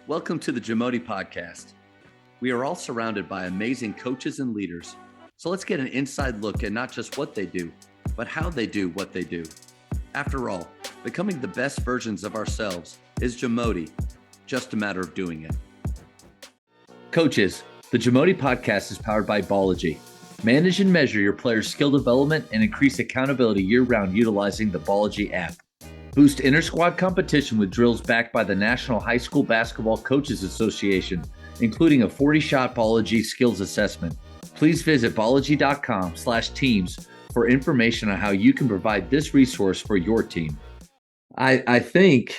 Welcome to the JAMODI podcast. We are all surrounded by amazing coaches and leaders. So let's get an inside look at not just what they do, but how they do what they do. After all, becoming the best versions of ourselves is JAMODI, just a matter of doing it. Coaches, the JAMODI podcast is powered by Ballogy. Manage and measure your players' skill development and increase accountability year-round utilizing the Ballogy app. Boost inter-squad competition with drills backed by the National High School Basketball Coaches Association, including a 40-shot Ballogy skills assessment. Please visit ballogy.com/teams for information on how you can provide this resource for your team. I think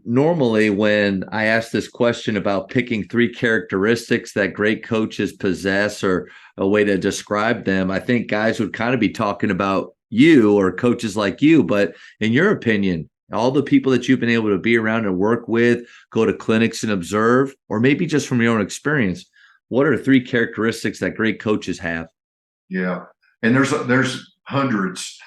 normally when I ask this question about picking 3 characteristics that great coaches possess or a way to describe them, I think guys would kind of be talking about you or coaches like you. But in your opinion, all the people that you've been able to be around and work with, go to clinics and observe, or maybe just from your own experience, what are 3 characteristics that great coaches have? Yeah. And there's hundreds.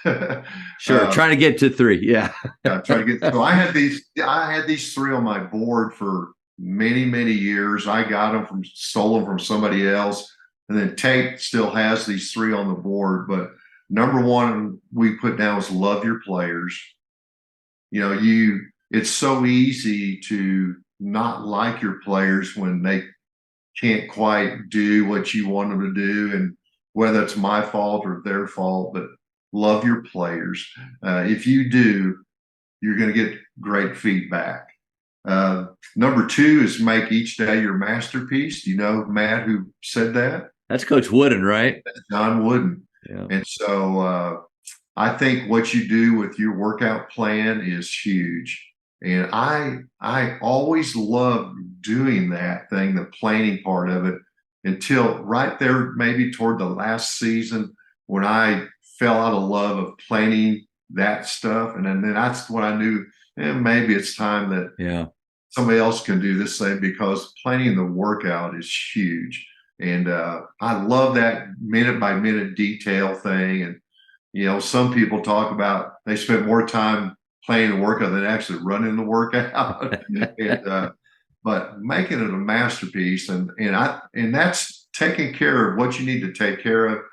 Sure. Trying to get to 3. Yeah. Try to get. So I had these 3 on my board for many, many years. I got them stole them from somebody else. And then Tate still has these 3 on the board. But number 1 we put down was love your players. You know, it's so easy to not like your players when they can't quite do what you want them to do. And whether it's my fault or their fault, but love your players. If you do, you're going to get great feedback. Number 2 is make each day your masterpiece. Do you know Matt who said that? That's Coach Wooden, right? That's John Wooden. Yeah. And so I think what you do with your workout plan is huge. And I always loved doing that thing, the planning part of it, until right there, maybe toward the last season when I fell out of love of planning that stuff. And then that's when I knew maybe it's time that somebody else can do this thing, because planning the workout is huge. And I love that minute by minute detail thing. And, you know, some people talk about they spend more time planning the workout than actually running the workout. But making it a masterpiece, and that's taking care of what you need to take care of,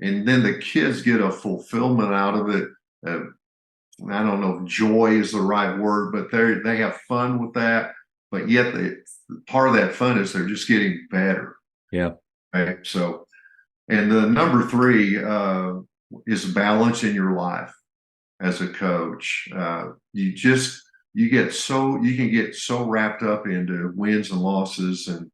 and then the kids get a fulfillment out of it. I don't know if joy is the right word, but they have fun with that. But yet, part of that fun is they're just getting better. Yeah. Okay. So, and the number 3 is balance in your life as a coach. You can get so wrapped up into wins and losses, and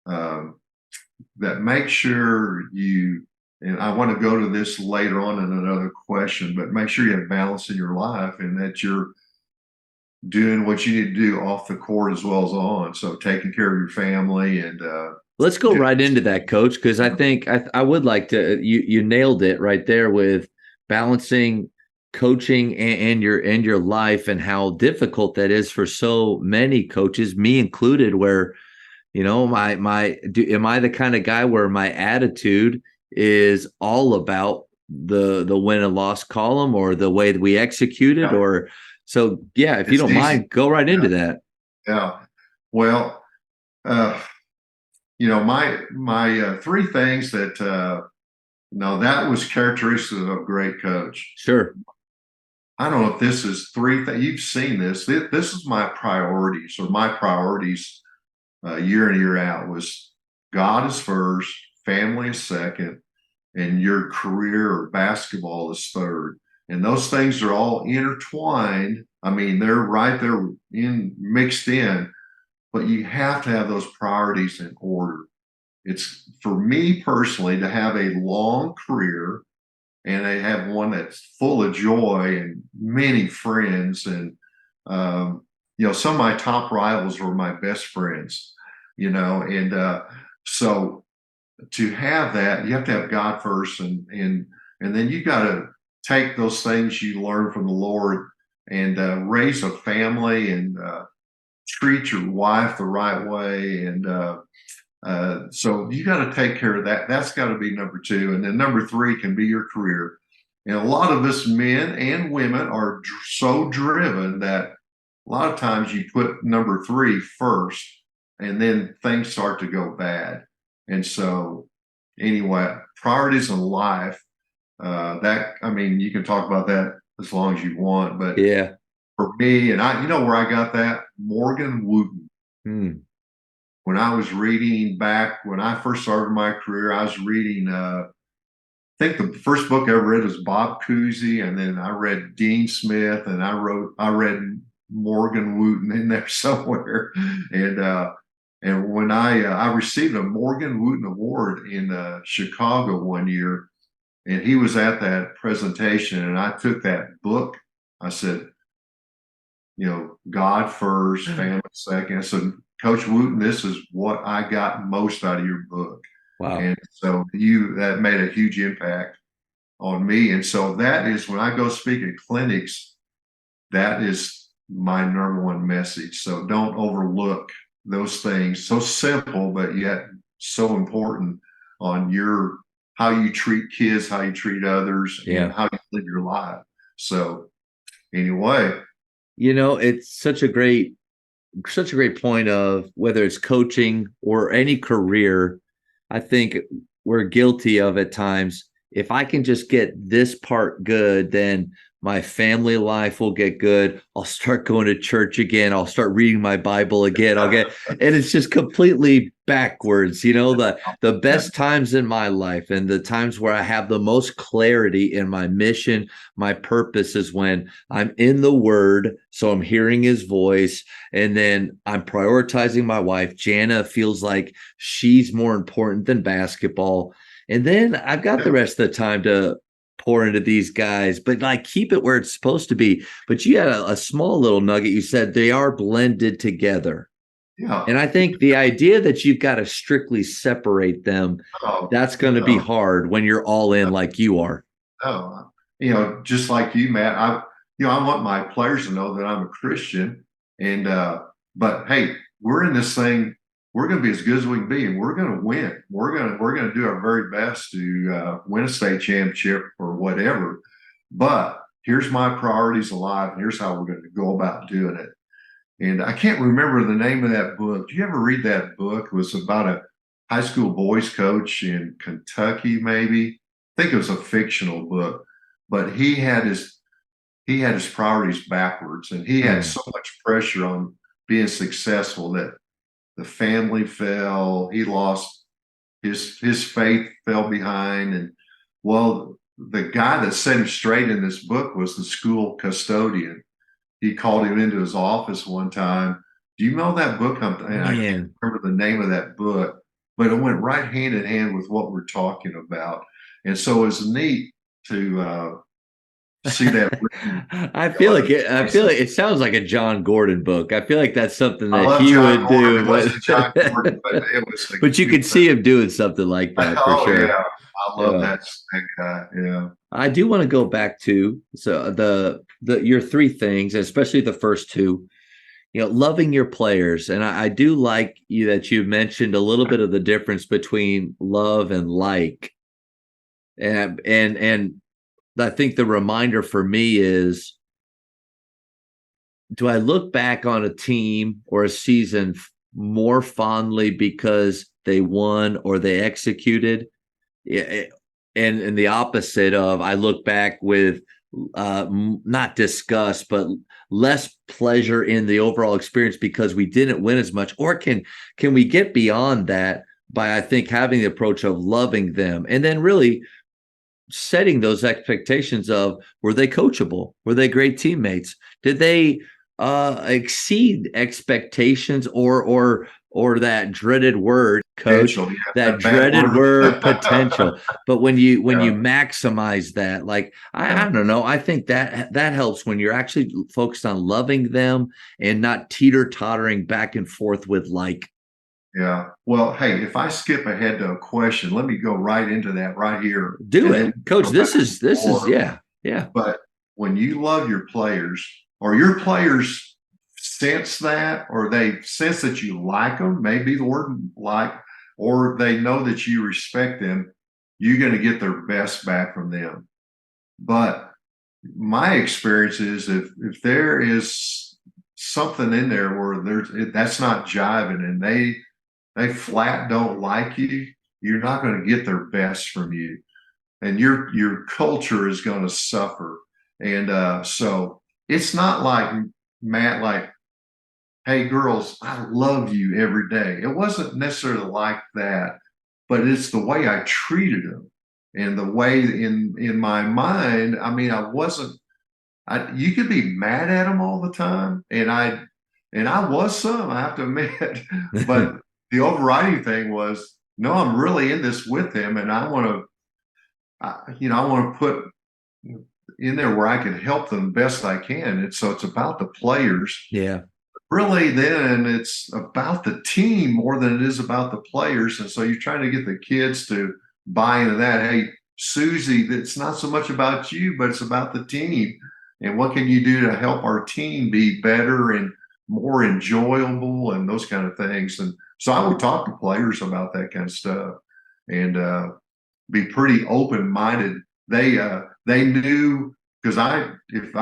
that make sure and I want to go to this later on in another question, but make sure you have balance in your life and that you're doing what you need to do off the court as well as on. So taking care of your family and let's go right into that, Coach, because I think I would like to. You nailed it right there with balancing coaching and your life, and how difficult that is for so many coaches, me included. Where, you know, am I the kind of guy where my attitude is all about the win and loss column or the way that we execute it, or so? Yeah, if you don't mind, go right into that. Yeah. Well, you know, my 3 things that that was characteristics of a great coach. Sure. I don't know if this is 3 things. You've seen this. This is my priorities, or my priorities year in, year out, was God is first, family is second, and your career or basketball is third. And those things are all intertwined. I mean, they're right there mixed in, but you have to have those priorities in order. It's, for me personally, to have a long career, and I have one that's full of joy and many friends. And, you know, some of my top rivals were my best friends, you know, and so to have that, you have to have God first. And then you got to take those things you learn from the Lord and raise a family and treat your wife the right way. And so you got to take care of that. That's got to be number 2. And then number 3 can be your career. And a lot of us men and women are so driven that a lot of times you put number three first, and then things start to go bad. And so, anyway, priorities in life. I mean, you can talk about that as long as you want, but Yeah. for me, and you know where I got that? Morgan Wooten. Hmm. When I was reading back when I first started my career, I was reading. I think the first book I ever read was Bob Cousy, and then I read Dean Smith, and I read Morgan Wooten in there somewhere, and when I received a Morgan Wooten Award in Chicago one year, and he was at that presentation, and I took that book. I said, you know, God first, family second. I said, Coach Wooten, this is what I got most out of your book. Wow. And so that made a huge impact on me. And so that is when I go speak at clinics, that is my number one message. So don't overlook those things. So simple, but yet so important on how you treat kids, how you treat others, Yeah. and how you live your life. So anyway, It's such a great point of whether it's coaching or any career. I think we're guilty of at times. If I can just get this part good, then my family life will get good. I'll start going to church again. I'll start reading my Bible again. And it's just completely backwards. The best times in my life and the times where I have the most clarity in my mission, my purpose is when I'm in the Word. So I'm hearing His voice, and then I'm prioritizing my wife. Jana feels like she's more important than basketball. And then I've got the rest of the time to pour into these guys, but like keep it where it's supposed to be. But you had a small little nugget. You said they are blended together. yeah. And I think the idea that you've got to strictly separate them, that's going to be hard when you're all in like you are. Oh, just like you, Matt, I want my players to know that I'm a Christian, and but hey, we're in this thing. We're going to be as good as we can be, and we're going to win. We're going to do our very best to win a state championship or whatever. But here's my priorities in life, and here's how we're going to go about doing it. And I can't remember the name of that book. Did you ever read that book? It was about a high school boys coach in Kentucky, maybe. I think it was a fictional book, but he had his priorities backwards, and he had so much pressure on being successful that the family fell. He lost his faith fell behind, and well, the guy that set him straight in this book was the school custodian. He called him into his office one time. Do you know that book? And I can't remember the name of that book, but it went right hand in hand with what we're talking about. And so it's neat to see that. I feel like it sounds like a John Gordon book. I feel like that's something that he John would Gordon. do. But you could see him doing something like that for sure. Yeah, I love that guy. Yeah. I do want to go back to your three things, especially the first two. Loving your players, and I do like that you mentioned a little bit of the difference between love and like, and I think the reminder for me is, do I look back on a team or a season more fondly because they won or they executed? And the opposite of, I look back with not disgust, but less pleasure in the overall experience because we didn't win as much? Or can we get beyond that by, I think, having the approach of loving them and then really setting those expectations of, were they coachable? Were they great teammates? Did they exceed expectations, or that dreaded word, coach, that dreaded word, potential? But when you maximize that, like, I don't know, I think that helps when you're actually focused on loving them and not teeter-tottering back and forth with like. Yeah. Well, hey, if I skip ahead to a question, let me go right into that right here. Do it, Coach. This is yeah. But when you love your players, or your players sense that, or they sense that you like them, maybe the word like, or they know that you respect them, you're going to get their best back from them. But my experience is, if there is something in there where that's not jiving, and they flat don't like you, you're not going to get their best from you, and your culture is going to suffer. And so it's not like, Matt, like, hey girls, I love you every day. It wasn't necessarily like that, but it's the way I treated them, and the way in my mind. I mean, I wasn't. You could be mad at them all the time, and I was some, I have to admit, but the overriding thing was, no, I'm really in this with them, and I want to, I want to put in there where I can help them best I can. And so it's about the players. Yeah. Really, then it's about the team more than it is about the players. And so you're trying to get the kids to buy into that. Hey, Susie, it's not so much about you, but it's about the team. And what can you do to help our team be better and more enjoyable and those kind of things? And so I would talk to players about that kind of stuff, and be pretty open-minded. They knew, because if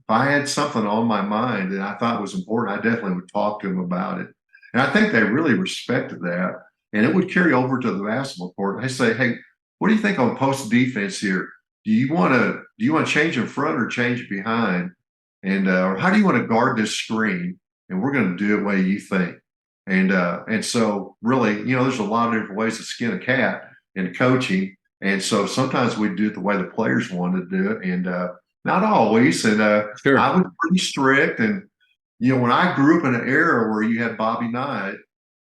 I had something on my mind that I thought was important, I definitely would talk to them about it. And I think they really respected that. And it would carry over to the basketball court. I say, hey, what do you think on post defense here? Do you want to change in front or change behind? And or how do you want to guard this screen? And we're going to do it the way you think. And so really, there's a lot of different ways to skin a cat in coaching. And so sometimes we do it the way the players wanted to do it, and not always. And Sure. I was pretty strict. And when I grew up in an era where you had Bobby Knight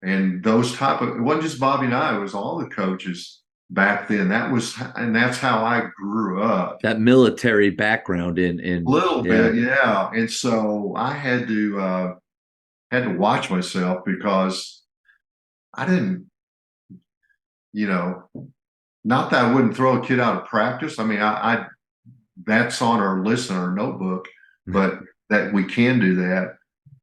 and those it wasn't just Bobby Knight, it was all the coaches back then. That's how I grew up. That military background in a little bit, yeah. And so I had to watch myself, because I didn't, not that I wouldn't throw a kid out of practice. I mean, I that's on our list in our notebook, but that we can do that.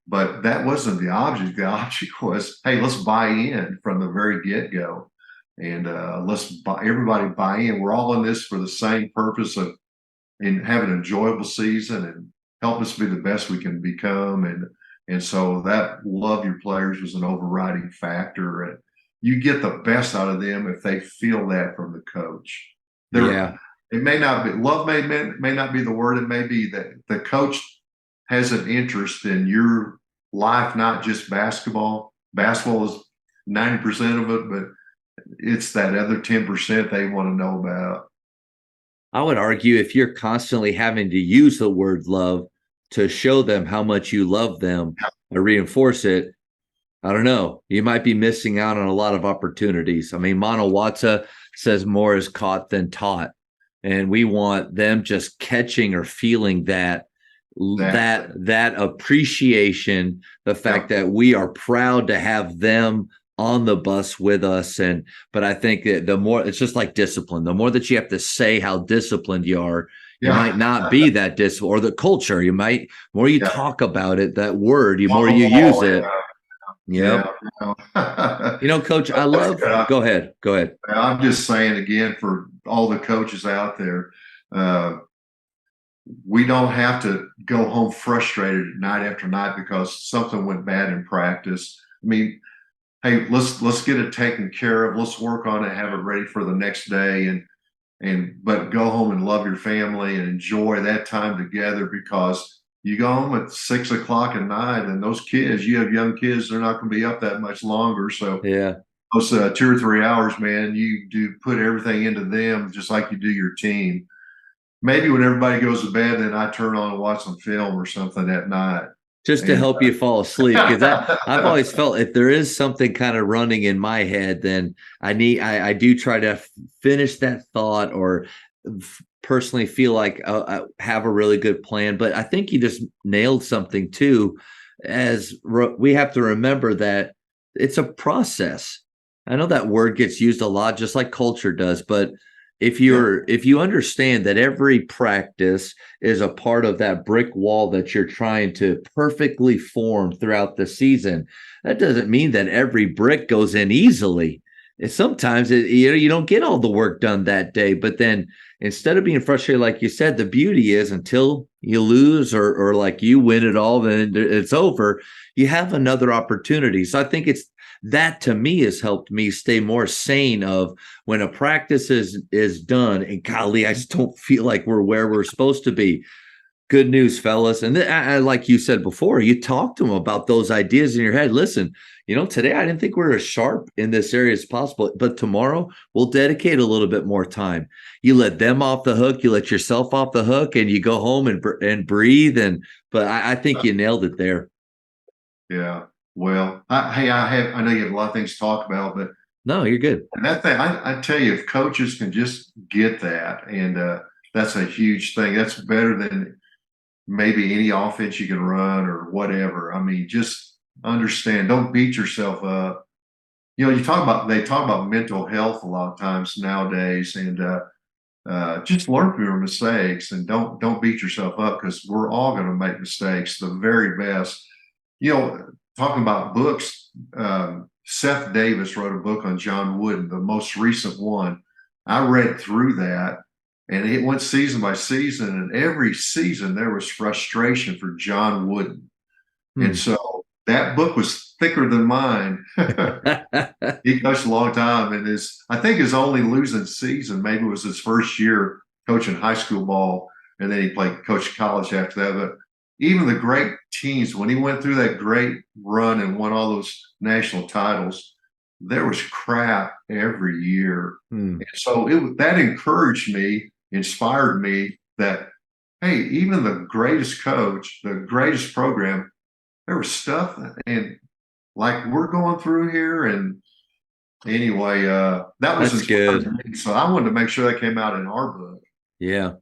But that wasn't the object. The object was, hey, let's buy in from the very get-go, and everybody buy in. We're all in this for the same purpose of having an enjoyable season and help us be the best we can become. And so that love your players was an overriding factor. And you get the best out of them if they feel that from the coach. It may not be love, may not be the word. It may be that the coach has an interest in your life, not just basketball. Basketball is 90% of it, but it's that other 10% they want to know about. I would argue if you're constantly having to use the word love to show them how much you love them or reinforce it, I don't know. You might be missing out on a lot of opportunities. I mean, Mano Watsa says more is caught than taught. And we want them just catching or feeling that appreciation, the fact that we are proud to have them on the bus with us. But I think that the more, it's just like discipline. The more that you have to say how disciplined you are, you might not be that disciplined, or the culture. You might, more you talk about it, that word, more you use it. Yep. Coach, I love, go ahead. I'm just saying again, for all the coaches out there, we don't have to go home frustrated night after night because something went bad in practice. I mean, hey, let's get it taken care of. Let's work on it, have it ready for the next day, but go home and love your family and enjoy that time together, because you go home at 6 o'clock at night, and those kids, you have young kids, they're not going to be up that much longer. So those 2 or 3 hours, man, you do put everything into them just like you do your team. Maybe when everybody goes to bed, then I turn on and watch some film or something at night. Just to help you fall asleep. Because I've always felt if there is something kind of running in my head, then I do try to finish that thought, or personally feel like I have a really good plan. But I think you just nailed something too, as we have to remember that it's a process. I know that word gets used a lot, just like culture does, but if you understand that every practice is a part of that brick wall that you're trying to perfectly form throughout the season, that doesn't mean that every brick goes in easily. sometimes you don't get all the work done that day, but then instead of being frustrated, like you said, the beauty is until you lose or like you win it all, then it's over. You have another opportunity. So I think that to me has helped me stay more sane of when a practice is done and golly, I just don't feel like we're where we're supposed to be. Good news, fellas. And like you said before, you talk to them about those ideas in your head. Listen, today I didn't think we were as sharp in this area as possible, but tomorrow we'll dedicate a little bit more time. You let them off the hook, you let yourself off the hook, and you go home and breathe. But I think you nailed it there. Yeah. Well, I know you have a lot of things to talk about, but no, you're good. And that thing, I tell you, if coaches can just get that, and that's a huge thing. That's better than maybe any offense you can run or whatever. I mean, just understand. Don't beat yourself up. They talk about mental health a lot of times nowadays, and just learn from your mistakes and don't beat yourself up because we're all going to make mistakes. The very best. Talking about books, Seth Davis wrote a book on John Wooden, the most recent one. I read through that, and it went season by season, and every season there was frustration for John Wooden. And so that book was thicker than mine. He coached a long time, and I think his only losing season maybe was his first year coaching high school ball, and then he coached college after that. But even the great teams, when he went through that great run and won all those national titles, there was crap every year. And so that encouraged me, inspired me that, hey, even the greatest coach, the greatest program, there was stuff and like we're going through here. And anyway, that was good. So I wanted to make sure that came out in our book. Yeah.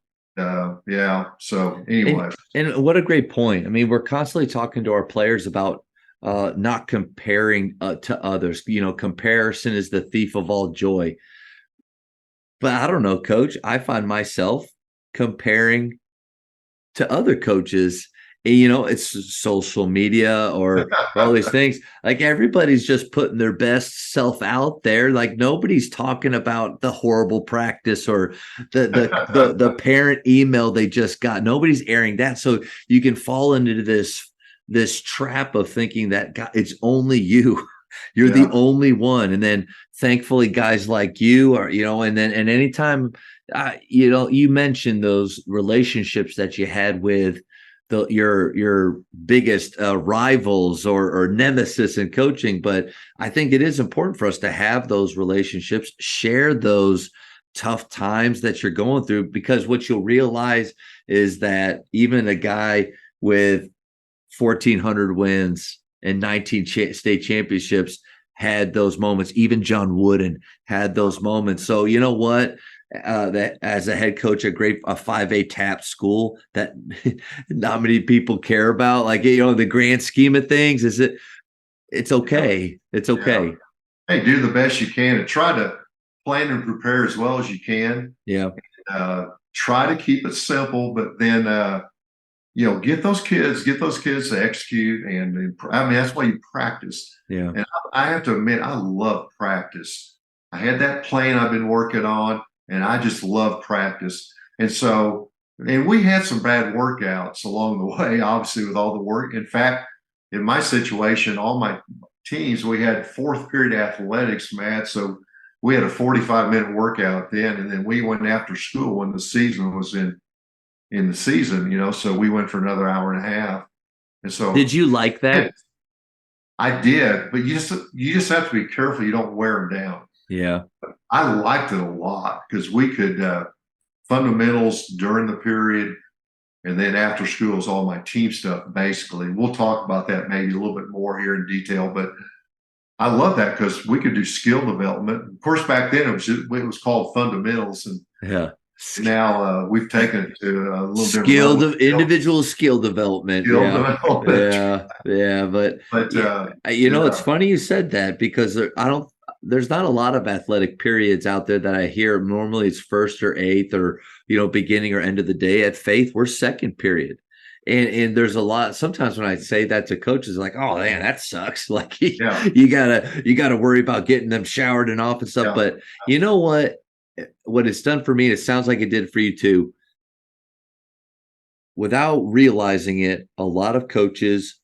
So anyway. And what a great point. I mean, we're constantly talking to our players about not comparing to others. Comparison is the thief of all joy. But I don't know, Coach. I find myself comparing to other coaches. It's social media or all these things. Like everybody's just putting their best self out there. Like nobody's talking about the horrible practice or the parent email they just got. Nobody's airing that. So you can fall into this trap of thinking that God, it's only you. You're the only one. And then thankfully guys like you are, and anytime you mentioned those relationships that you had with your biggest rivals or nemesis in coaching. But I think it is important for us to have those relationships, share those tough times that you're going through, because what you'll realize is that even a guy with 1,400 wins and 19 state championships had those moments. Even John Wooden had those moments. So you know what? That as a head coach at a 5A TAP school that not many people care about, like the grand scheme of things, it's okay. It's okay. Yeah. Hey, do the best you can and try to plan and prepare as well as you can. Yeah. Try to keep it simple, but then get those kids to execute, and I mean that's why you practice. Yeah. And I have to admit, I love practice. I had that plan I've been working on, and I just love practice. And we had some bad workouts along the way, obviously, with all the work. In fact, in my situation, all my teams, we had fourth period athletics, Matt. So we had a 45-minute workout then, and then we went after school when the season was in the season, so we went for another hour and a half. And so did you like that? I did, but you just have to be careful you don't wear them down. Yeah. I liked it a lot because we could fundamentals during the period, and then after school is all my team stuff, basically. We'll talk about that maybe a little bit more here in detail, but I love that because we could do skill development. Of course, back then it was called fundamentals, and now we've taken it to a little different individual skill development. But it's funny you said that because there's not a lot of athletic periods out there that I hear. Normally it's first or eighth or beginning or end of the day. At Faith, we're second period. And there's a lot sometimes when I say that to coaches, like, oh man, that sucks. Like Yeah. you gotta worry about getting them showered and off and stuff. Yeah. But you know what it's done for me, and it sounds like it did for you too. Without realizing it, a lot of coaches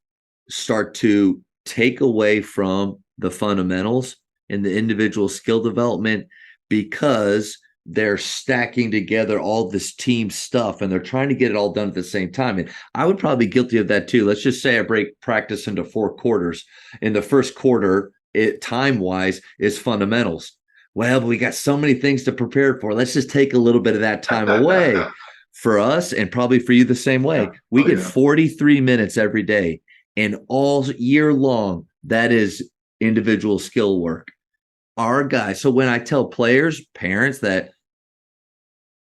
start to take away from the fundamentals and the individual skill development because they're stacking together all this team stuff and they're trying to get it all done at the same time. And I would probably be guilty of that too. Let's just say I break practice into 4 quarters. In the first quarter, it time wise is fundamentals. Well, we got so many things to prepare for. Let's just take a little bit of that time away. For us, and probably for you the same way, Yeah. we get 43 minutes every day, and all year long, that is individual skill work. Our guys. So when I tell players, parents that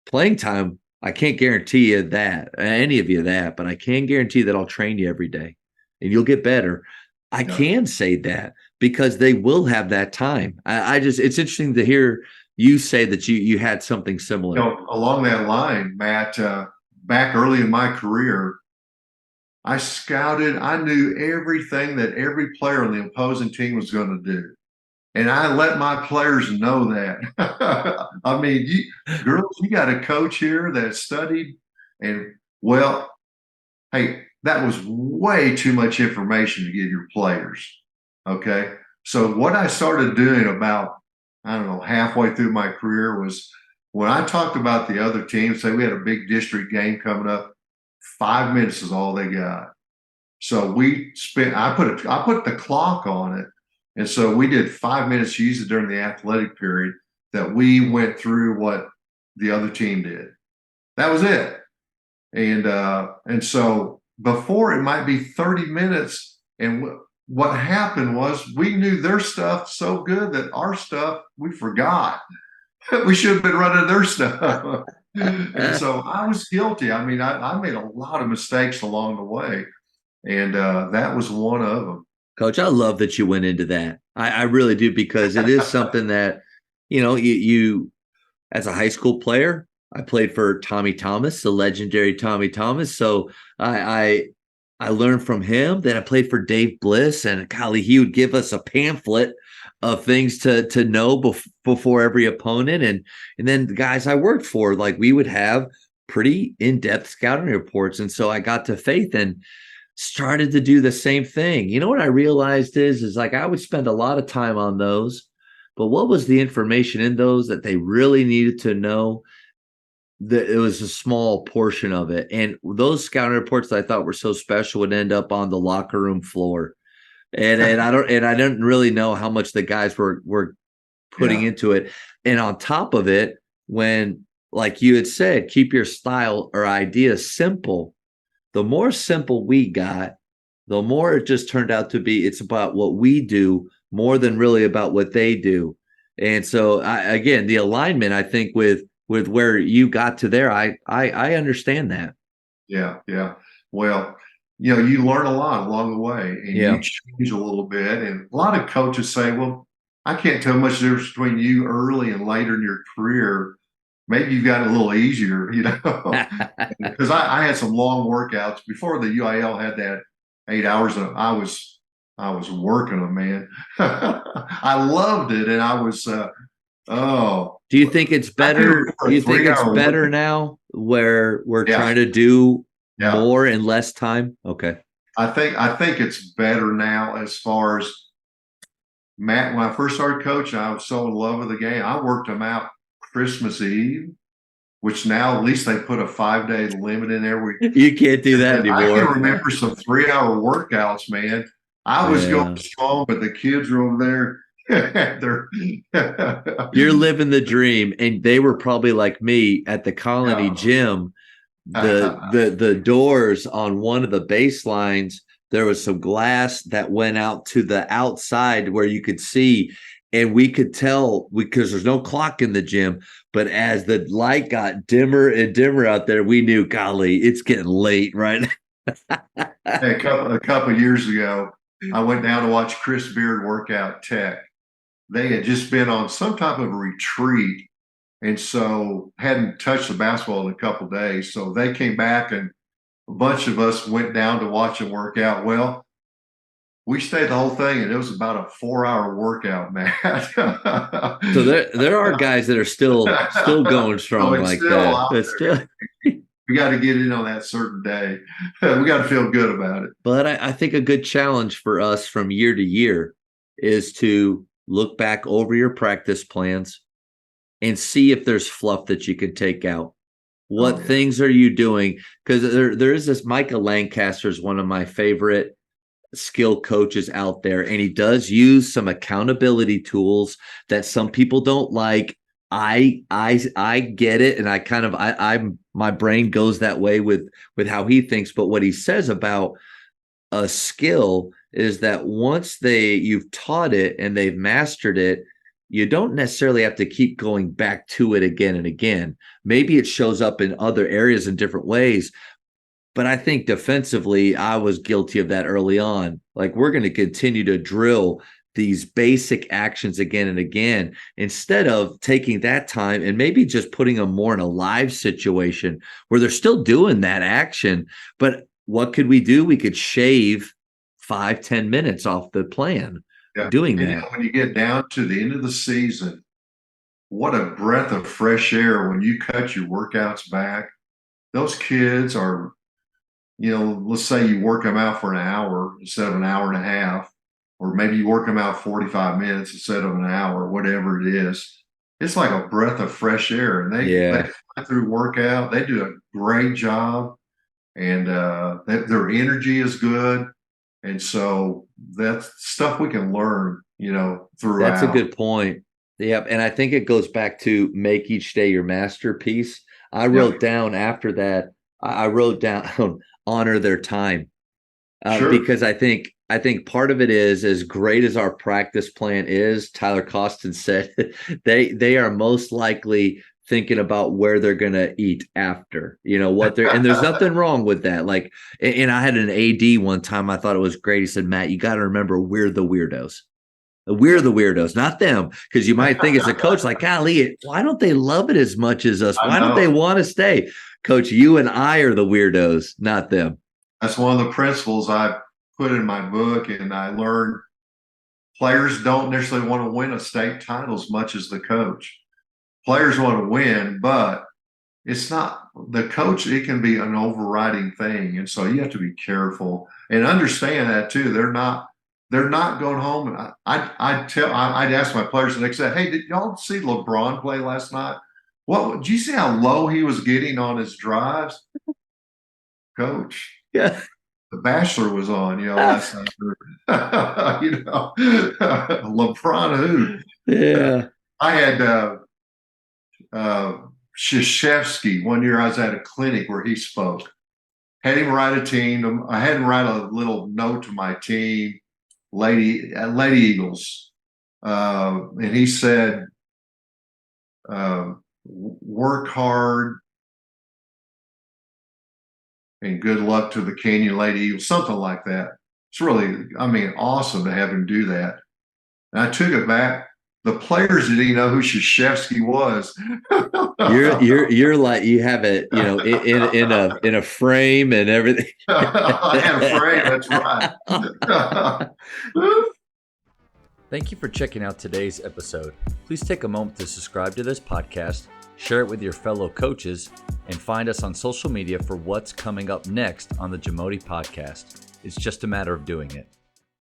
playing time, I can't guarantee you that, any of you that, but I can guarantee that I'll train you every day and you'll get better. I can say that because they will have that time. I just, it's interesting to hear you say that you had something similar. You know, along that line, Matt, back early in my career, I scouted, I knew everything that every player on the opposing team was going to do. And I let my players know that. I mean, girls, you got a coach here that studied. And, well, hey, that was way too much information to give your players. Okay. So, what I started doing about, I don't know, halfway through my career was when I talked about the other teams, say we had a big district game coming up, 5 minutes is all they got. So I put the clock on it. And so we did 5 minutes usually during the athletic period that we went through what the other team did. That was it. And so before it might be 30 minutes. And what happened was we knew their stuff so good that our stuff we forgot. We should have been running their stuff. And so I was guilty. I mean, I made a lot of mistakes along the way. And that was one of them. Coach, I love that you went into that. I really do, because it is something that, you as a high school player, I played for Tommy Thomas, the legendary Tommy Thomas. So I learned from him. Then I played for Dave Bliss, and golly, he would give us a pamphlet of things to know before every opponent. And then the guys I worked for, like, we would have pretty in-depth scouting reports. And so I got to Faith and started to do the same thing. You know what I realized is like I would spend a lot of time on those, but what was the information in those that they really needed to know? That it was a small portion of it. And those scouting reports that I thought were so special would end up on the locker room floor. And I didn't really know how much the guys were putting into it. And on top of it, when, like you had said, keep your style or idea simple. The more simple we got, the more it just turned out to be, it's about what we do more than really about what they do. And so again, the alignment, I think with where you got to there, I understand that. Yeah. Yeah. Well, you learn a lot along the way, and you change a little bit. And a lot of coaches say, well, I can't tell much difference between you early and later in your career. Maybe you've got it a little easier, because I had some long workouts before the UIL had that 8 hours. I was working them, man. I loved it. And I was, do you think it's better? Do you think it's better now where we're trying to do more in less time? Okay. I think it's better now as far as Matt. When I first started coaching, I was so in love with the game. I worked them out Christmas Eve, which now at least they put a 5-day limit in there. You can't do that anymore. I can remember some 3-hour workouts, man. I was going strong, but the kids were over there. You're living the dream. And they were probably like me at the Colony gym. The doors on one of the baselines, there was some glass that went out to the outside where you could see, and we could tell because there's no clock in the gym. But as the light got dimmer and dimmer out there, we knew, golly, it's getting late, right? A couple of years ago, I went down to watch Chris Beard work out Tech. They had just been on some type of a retreat, and so hadn't touched the basketball in a couple of days. So they came back, and a bunch of us went down to watch him work out. Well, we stayed the whole thing, and it was about a 4-hour workout, Matt. So there are guys that are still going strong like that. But still, we got to get in on that certain day. We got to feel good about it. But I think a good challenge for us from year to year is to look back over your practice plans and see if there's fluff that you can take out. What things are you doing? Because there is this Micah Lancaster is one of my favorite skill coaches out there, and he does use some accountability tools that some people don't like. I get it, and I'm my brain goes that way with how he thinks. But what he says about a skill is that once you've taught it and they've mastered it, you don't necessarily have to keep going back to it again and again. Maybe it shows up in other areas in different ways. But I think defensively, I was guilty of that early on. Like, we're going to continue to drill these basic actions again and again, instead of taking that time and maybe just putting them more in a live situation where they're still doing that action. But what could we do? We could shave 5-10 minutes off the plan doing that. When you get down to the end of the season, what a breath of fresh air when you cut your workouts back. Those kids are, let's say you work them out for an hour instead of an hour and a half, or maybe you work them out 45 minutes instead of an hour, whatever it is. It's like a breath of fresh air. And they fly through workout. They do a great job. And their energy is good. And so that's stuff we can learn, throughout. That's a good point. Yep. And I think it goes back to make each day your masterpiece. I wrote down after that, I wrote down honor their time. Because I think part of it is, as great as our practice plan is, Tyler Costin said, they are most likely thinking about where they're going to eat after, and there's nothing wrong with that. Like, and I had an AD one time, I thought it was great. He said, Matt, you got to remember, we're the weirdos. We're the weirdos, not them. Because you might think as a coach, like, golly, why don't they love it as much as us? Why don't they want to stay? Coach, you and I are the weirdos, not them. That's one of the principles I put in my book, and I learned players don't necessarily want to win a state title as much as the coach. Players want to win, but it's not the coach. It can be an overriding thing. And so you have to be careful and understand that too. They're not going home. And I'd ask my players the next day, hey, did y'all see LeBron play last night? Did you see how low he was getting on his drives? Coach. Yeah. The Bachelor was on, last night. LeBron who? Yeah. I had Krzyzewski one year. I was at a clinic where he spoke. Had him write a team. I had him write a little note to my team, Lady Eagles, and he said, "Work hard and good luck to the Canyon Lady Eagles," something like that. It's really, awesome to have him do that. And I took it back. The players didn't even know who Krzyzewski was. You're like, you have it, in a frame and everything. I had a frame. That's right. Thank you for checking out today's episode. Please take a moment to subscribe to this podcast, share it with your fellow coaches, and find us on social media for what's coming up next on the JAMODI podcast. It's just a matter of doing it.